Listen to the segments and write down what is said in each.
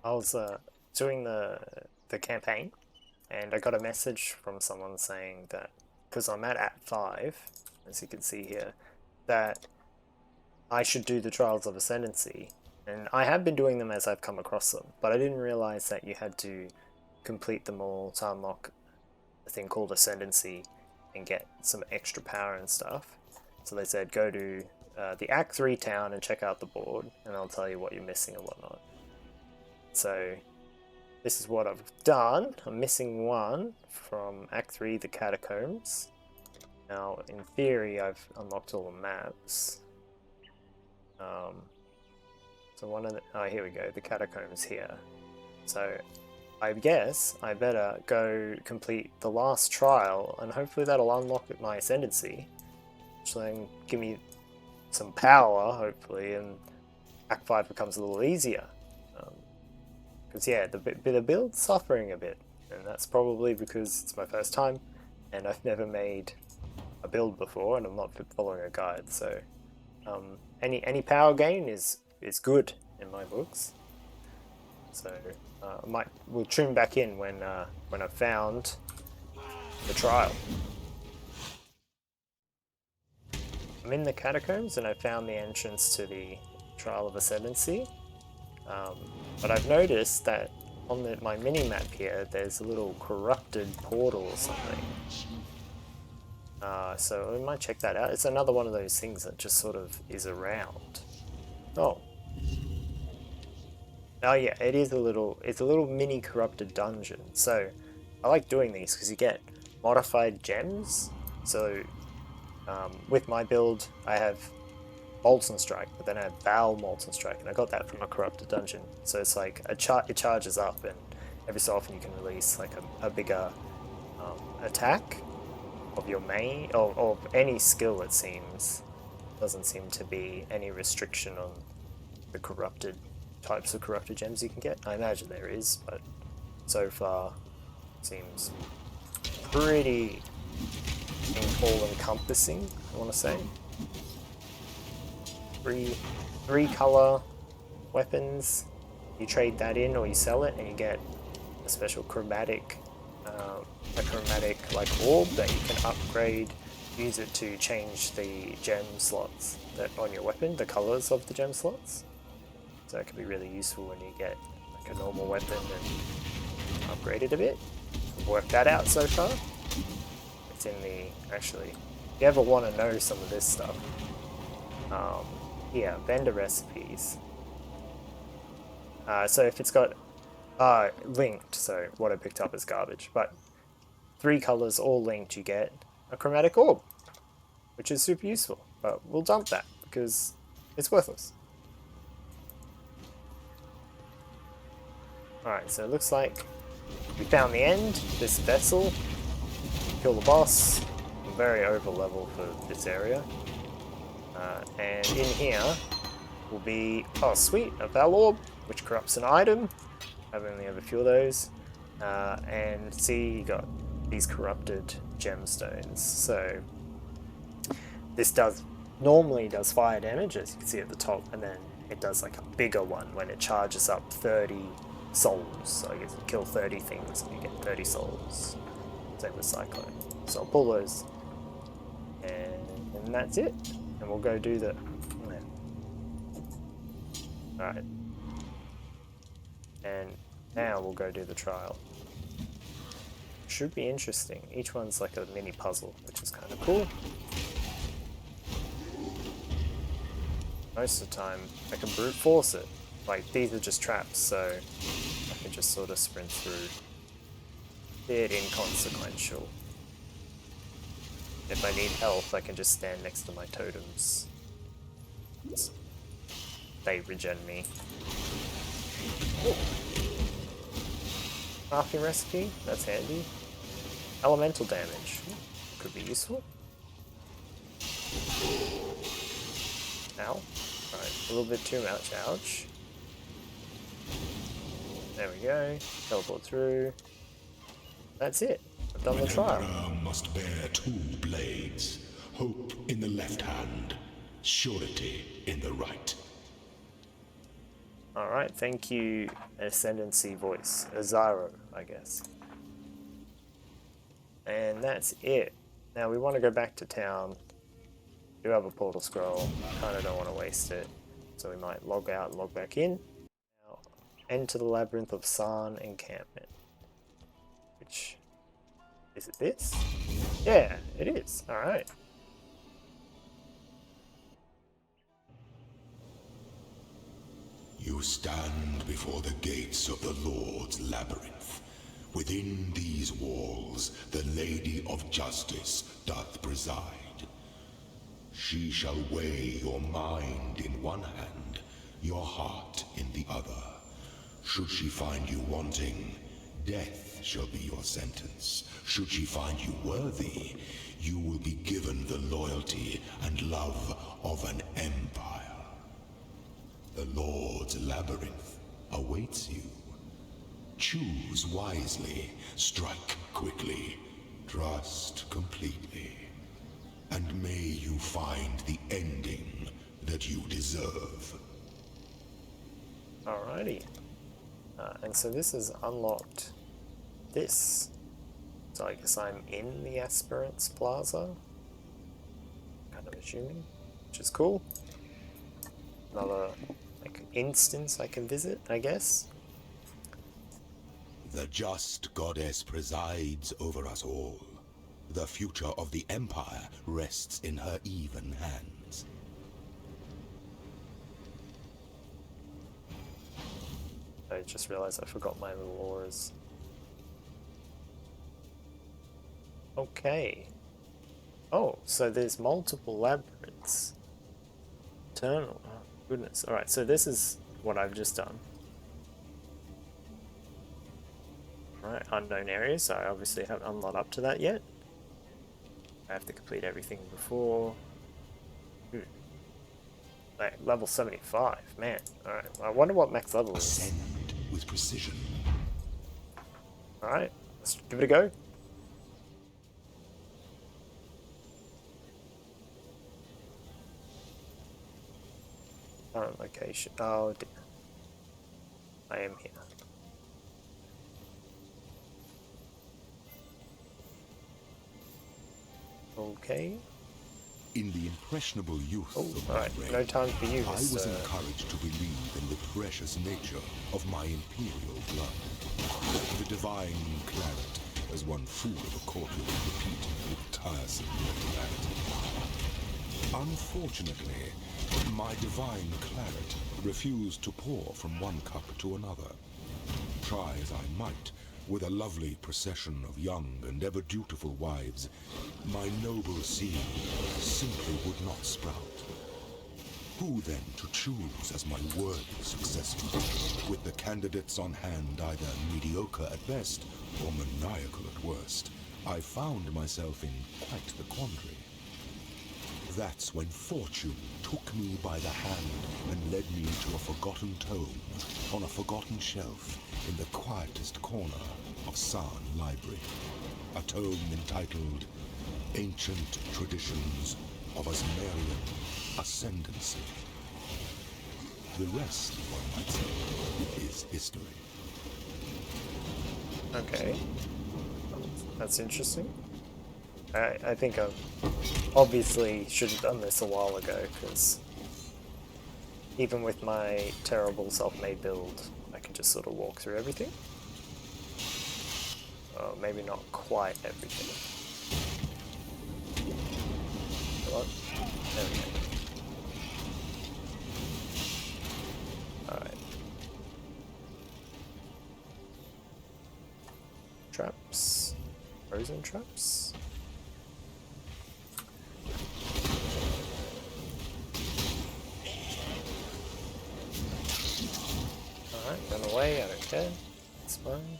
I was doing the campaign, and I got a message from someone saying that because I'm at Act 5, as you can see here, that I should do the Trials of Ascendancy. And I have been doing them as I've come across them, but I didn't realize that you had to complete them all to unlock a thing called Ascendancy and get some extra power and stuff. So they said go to the Act 3 town and check out the board, and they'll tell you what you're missing and whatnot. So this is what I've done. I'm missing one from Act 3, the Catacombs. Now, in theory, I've unlocked all the maps. So one of the... Oh, here we go. The Catacombs here. So I guess I better go complete the last trial, and hopefully that'll unlock my Ascendancy, which then give me some power, hopefully, and Act 5 becomes a little easier. Because yeah, the build's suffering a bit, and that's probably because it's my first time, and I've never made a build before, and I'm not following a guide. So any power gain is good in my books. So we'll tune back in when I've found the trial. I'm in the catacombs, and I found the entrance to the Trial of Ascendancy. But I've noticed that on my mini-map here, there's a little corrupted portal or something. So we might check that out. It's another one of those things that just sort of is around. Oh. Oh yeah, it's a little mini corrupted dungeon. So I like doing these because you get modified gems. So with my build, I have Molten Strike, but then I have Val Molten Strike, and I got that from a corrupted dungeon. So it's like it charges up, and every so often you can release like a bigger attack of your main, or of any skill. It seems doesn't seem to be any restriction on the corrupted types of corrupted gems you can get. I imagine there is, but so far it seems pretty all-encompassing, I want to say. Three color weapons. You trade that in, or you sell it, and you get a special chromatic, like orb that you can upgrade. Use it to change the gem slots that on your weapon, the colors of the gem slots. So that can be really useful when you get like a normal weapon and upgrade it a bit. I've worked that out so far. It's in the actually. If you ever want to know some of this stuff. Yeah, vendor recipes. So if it's got linked, so what I picked up is garbage, but 3 colors all linked, you get a chromatic orb, which is super useful, but we'll dump that because it's worthless. Alright, so it looks like we found the end, this vessel, kill the boss. I'm very over level for this area. And in here will be, oh sweet, a Val Orb, which corrupts an item. I've only ever few of those. And see, you got these corrupted gemstones. So this normally does fire damage, as you can see at the top, and then it does like a bigger one when it charges up 30 souls. So I guess you kill 30 things and you get 30 souls. Same with Cyclone. So I'll pull those. And that's it. And we'll go do the... Alright. And now we'll go do the trial. Should be interesting. Each one's like a mini puzzle, which is kind of cool. Most of the time, I can brute force it. Like, these are just traps, so I can just sort of sprint through. Bit inconsequential. If I need health, I can just stand next to my totems. They regen me. Ooh. Crafting recipe, that's handy. Elemental damage, could be useful. Ow. Alright, a little bit too much, ouch. There we go, teleport through. That's it. I've done the trial. Must bear 2 blades. Hope in the left hand, surety in the right. Alright, thank you, Ascendancy voice. Azaro, I guess. And that's it. Now we want to go back to town. We do have a portal scroll. Kind of don't want to waste it. So we might log out and log back in. Now, enter the Labyrinth of San encampment. Which... is it this? Yeah, it is. Alright. You stand before the gates of the Lord's labyrinth. Within these walls, the Lady of Justice doth preside. She shall weigh your mind in one hand, your heart in the other. Should she find you wanting, death shall be your sentence. Should she find you worthy, you will be given the loyalty and love of an empire. The Lord's labyrinth awaits you. Choose wisely, strike quickly, trust completely, and may you find the ending that you deserve. Alrighty. And so this has unlocked this. So I guess I'm in the Aspirants Plaza. Kind of assuming, which is cool. Another like instance I can visit, I guess. The just goddess presides over us all. The future of the Empire rests in her even hands. I just realized I forgot my little auras. Okay. Oh, so there's multiple labyrinths. Eternal. Oh, goodness. Alright, so this is what I've just done. Alright, unknown areas, so I obviously I'm not up to that yet. I have to complete everything before. Like, level 75, man. Alright, I wonder what max level is. Ascend with precision. Alright, let's give it a go. Current location. Oh dear. I am here. Okay. In the impressionable youth Oh, of my alright. reign, No time for you, I was Mr. encouraged to believe in the precious nature of my imperial blood. The divine claret, as one fool of a court would repeat with tiresome regularity. Unfortunately, my divine claret refused to pour from one cup to another. Try as I might, with a lovely procession of young and ever dutiful wives, my noble seed simply would not sprout. Who then to choose as my worthy successor? With the candidates on hand either mediocre at best or maniacal at worst, I found myself in quite the quandary. That's when fortune took me by the hand and led me to a forgotten tome on a forgotten shelf in the quietest corner of San Library. A tome entitled Ancient Traditions of Asmerian Ascendancy. The rest, one might say, is history. Okay. That's interesting. I think I obviously should have done this a while ago, because even with my terrible self-made build, I can just sort of walk through everything. Oh, maybe not quite everything. What? There we go. Alright. Traps. Frozen traps? Alright, run away, I don't care. It's fine.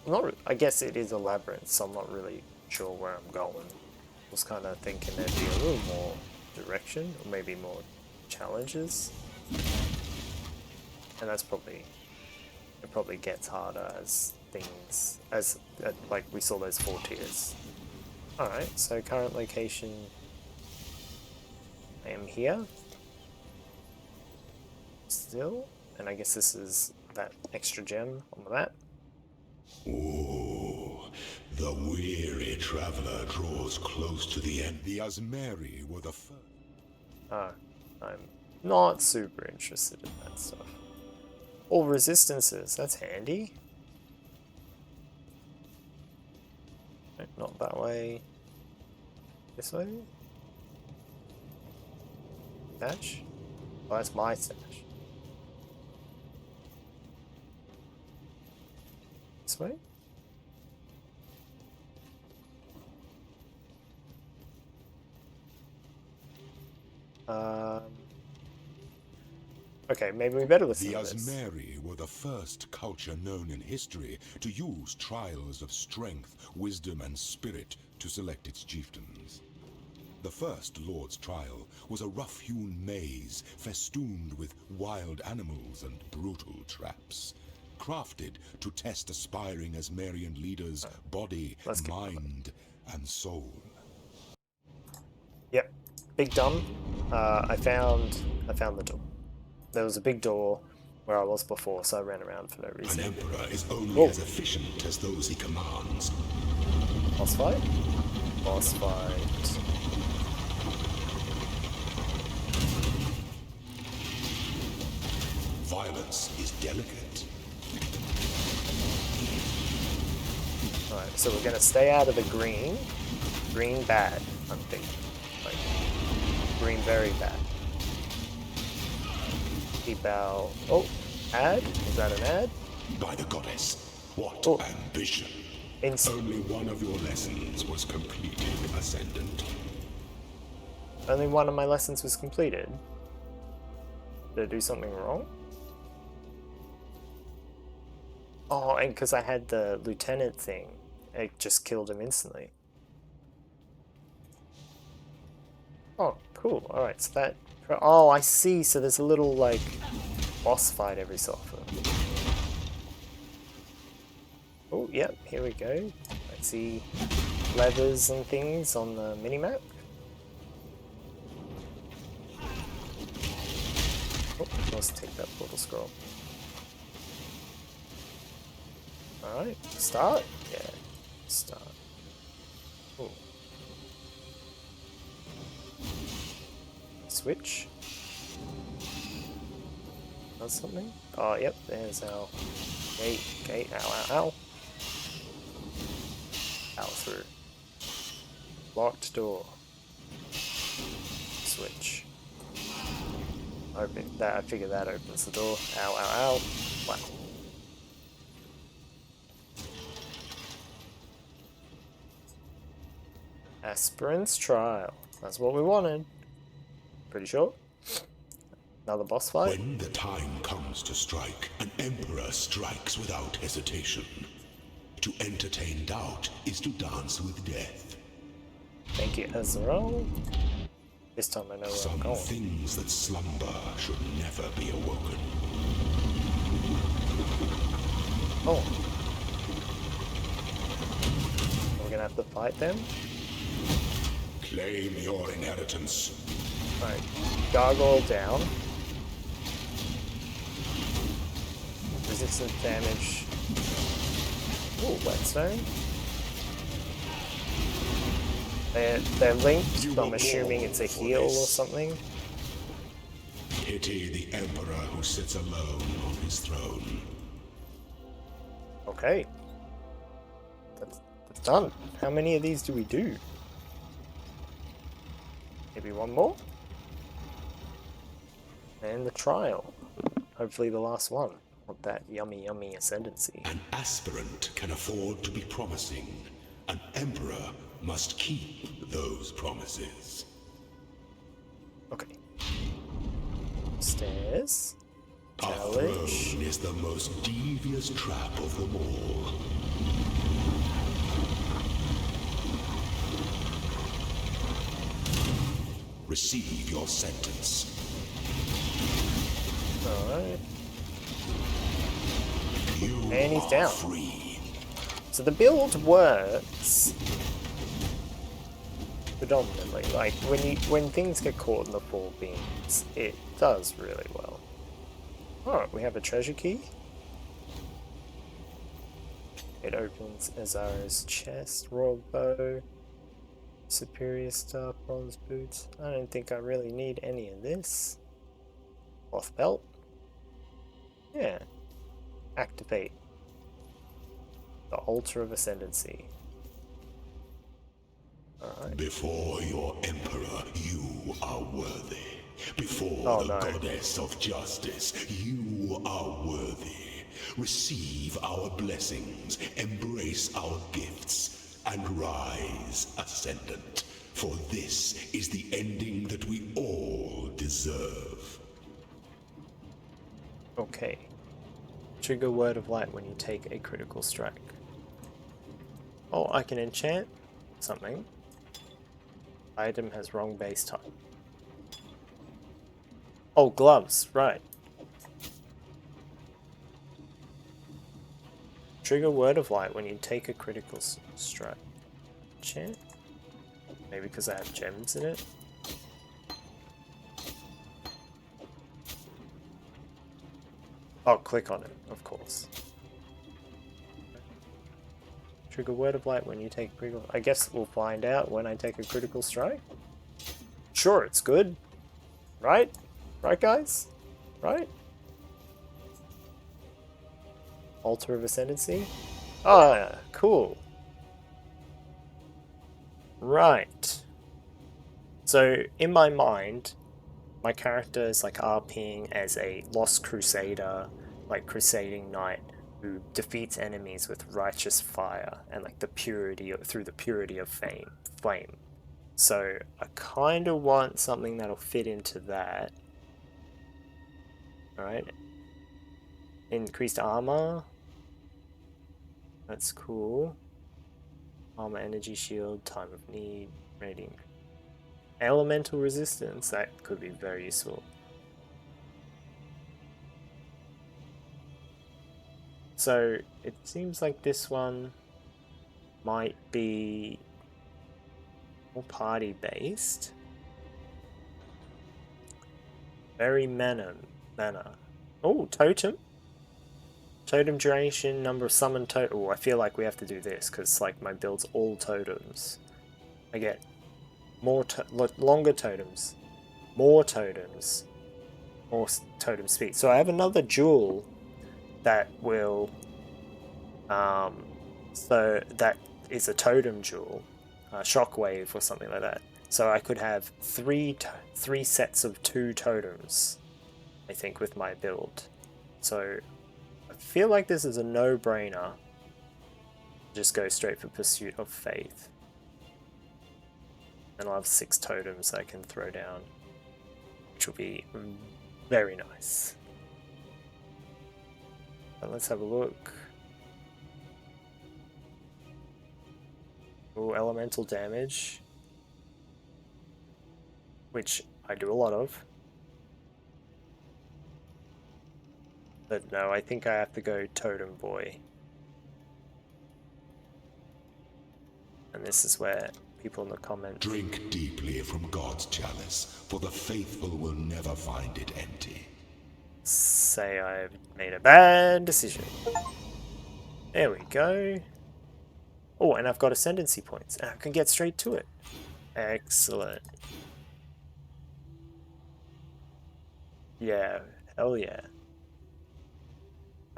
Alright. I guess it is a labyrinth, so I'm not really sure where I'm going. I was kind of thinking there'd be a little more direction, or maybe more challenges. And that's probably it probably gets harder as things, like we saw those 4 tiers. Alright, so current location, I am here. Still, and I guess this is that extra gem on the map. Oh, the weary traveler draws close to the end. The Asmeri were the first. I'm not super interested in that stuff. All resistances, that's handy. No, not that way. This way? Stash? Oh, that's my stash. This way? Okay, maybe we better listen to this. The Asmeri were the first culture known in history to use trials of strength, wisdom, and spirit to select its chieftains. The first Lord's trial was a rough-hewn maze festooned with wild animals and brutal traps, crafted to test aspiring Asmerian leaders' body, mind, and soul. Yep, big dumb. I found the door. There was a big door where I was before, so I ran around for no reason. An emperor is only as efficient as those he commands. Boss fight? Boss fight. Violence is delicate. Alright, so we're gonna stay out of the green. Green bad, I'm thinking. Like, green very bad. Keep our... Oh, ad? Is that an ad? By the goddess, what ambition. Only one of your lessons was completed, Ascendant. Only one of my lessons was completed? Did I do something wrong? Oh, and because I had the lieutenant thing, it just killed him instantly. Oh, cool. Alright, so that... Oh, I see. So there's a little, like, boss fight every so often. Oh, yep, here we go. I see levers and things on the minimap. Oh, let's take that portal scroll. Alright, start? Yeah, start. Ooh. Switch. Does something? Oh, yep, there's our gate, ow, ow, ow. Out through. Locked door. Switch. Open that, I figure that opens the door. Ow, ow, ow. Wow. Aspirant's trial. That's what we wanted. Pretty sure. Another boss fight. When the time comes to strike, an emperor strikes without hesitation. To entertain doubt is to dance with death. Thank you, Ezreal. This time I know where I'm going. Some things that slumber should never be awoken. Oh. We're gonna have to fight them? Claim your inheritance. Alright, gargoyle down. Resistance damage. Ooh, whetstone. They're linked, so I'm assuming it's a heal or something. Pity the emperor who sits alone on his throne. Okay. That's done. How many of these do we do? Maybe one more? And the trial. Hopefully the last one. Want that yummy, yummy ascendancy. An aspirant can afford to be promising. An emperor must keep those promises. Okay. Stairs. A Challenge. throne is the most devious trap of them all. Receive your sentence. Alright. And he's down. Free. So the build works predominantly. Like when things get caught in the four beams, it does really well. Alright, we have a treasure key. It opens Azaro's chest, royal bow, superior staff, bronze boots. I don't think I really need any of this. Cloth belt. Yeah. Activate the altar of Ascendancy. Alright. Before your emperor, you are worthy. Before the goddess of justice, you are worthy. Receive our blessings, embrace our gifts, and rise, Ascendant. For this is the ending that we all deserve. Okay. Trigger Word of Light when you take a critical strike. Oh, I can enchant something. Item has wrong base type. Oh, gloves, right. Trigger Word of Light when you take a critical strike. Enchant? Maybe because I have gems in it? Oh, click on it, of course. Trigger Word of Light when you take a critical... I guess we'll find out when I take a critical strike. Sure, it's good. Right? Right, guys? Right? Altar of Ascendancy? Ah, cool. Right. So, in my mind, my character is like RPing as a lost crusader, like crusading knight who defeats enemies with righteous fire and like the purity through the purity of flame. So I kind of want something that'll fit into that. Alright. Increased armor. That's cool. Armor, energy shield, time of need, rating. Elemental resistance, that could be very useful. So it seems like this one might be more party based. Very mana. Oh, totem. Totem duration, number of summoned totem. Oh, I feel like we have to do this because like my build's all totems. I get more longer totems, more totems, more totem speed. So I have another jewel that will so that is a totem jewel, shockwave or something like that. So I could have three sets of 2 totems, I think, with my build. So I feel like this is a no-brainer. Just go straight for Pursuit of Faith. And I'll have 6 totems I can throw down, which will be very nice. But let's have a look. Oh, elemental damage, which I do a lot of. But no, I think I have to go Totem Boy. And this is where people in the comments... Drink deeply from God's chalice, for the faithful will never find it empty. Say I've made a bad decision. There we go. Oh, and I've got Ascendancy points, and I can get straight to it. Excellent. Yeah, hell yeah.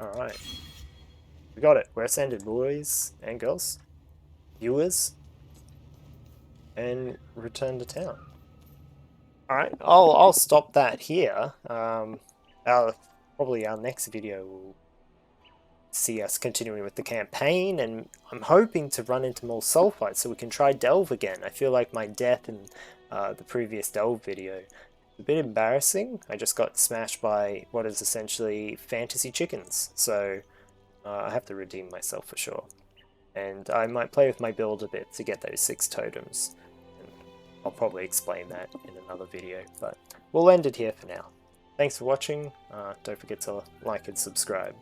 Alright. We got it. We're ascended, boys and girls. Viewers. And return to town. Alright, I'll stop that here. Probably our next video will see us continuing with the campaign, and I'm hoping to run into more sulfites so we can try Delve again. I feel like my death in the previous Delve video is a bit embarrassing. I just got smashed by what is essentially fantasy chickens, so I have to redeem myself for sure. And I might play with my build a bit to get those 6 totems. And I'll probably explain that in another video, but we'll end it here for now. Thanks for watching. Don't forget to like and subscribe.